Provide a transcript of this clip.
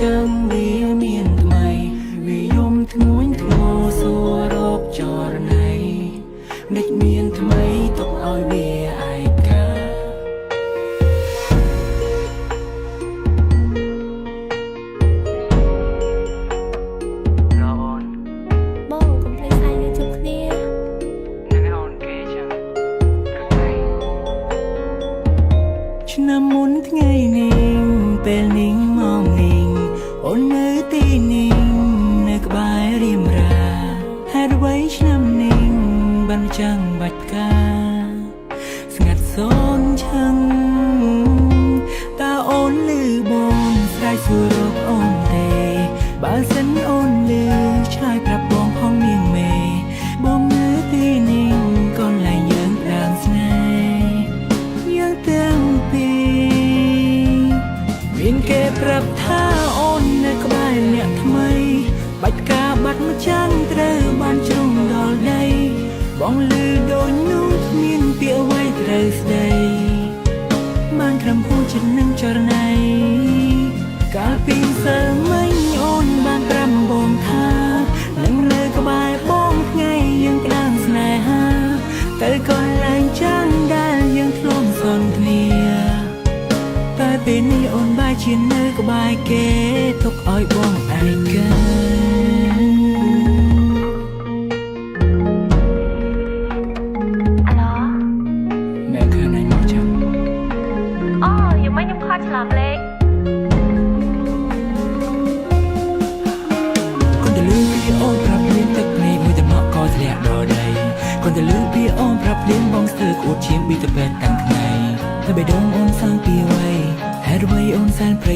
ចឹងវាមានថ្មីវាយំធ្ងន់ធ្ងរសួររកចរណៃនិចមានថ្មីទុកឲ្យវាឯកាឆ្នាំមុនថ្ងៃនេះពេលនេះមកនេះអូននៅទីនេះនៅក្បែររៀមរាហេតុអ្វីឆ្នាំនេះបានចាំងបាច់ផ្កាស្ងាត់សូនឆឹងតើអូនលឺបងស្រែកសួររកអូនទេបើសិនអូនលឺឆ្លើយប្រាប់បងផងនាងមេបងនៅទីនេះកន្លែងយើងដើមស្នេហ៍យើងទាំងពីរមានគេប្រាប់ថាអូននៅក្បែរអ្នកថ្មីបាច់ការបាត់មកចាំងត្រូវបានជ្រុងដល់ដីបងលឺដូចនោះគ្មានពាក្យអ្វីត្រូវស្ដីបានត្រឹមហួចចិត្តនឹងចរណៃកាលពីសិលមិញអូនបានប្រាប់បងថានឹងនៅក្បែរបងថ្ងៃយើងក្តាំងស្នេហាទៅកន្លែងចាំងដែលយើងធ្លាប់សន្ទនាតែពេលនេះអូនបែរជានៅក្បែរគេទុកឲ្យបងឯកាឆ្លាមលេខคนจะลืมพี่โอมปรับเปลี่ยนตึกเพลงมือแต่เหมาะก็เสียดอใดคนจะลืมพี่โอมปรับเปลี่ยนบองเสือกอวดเชียงบีตะเป็นตั้งไงถ้าไปดงโอนสร้างปีไว้แฮดไว้โอนแสนไพร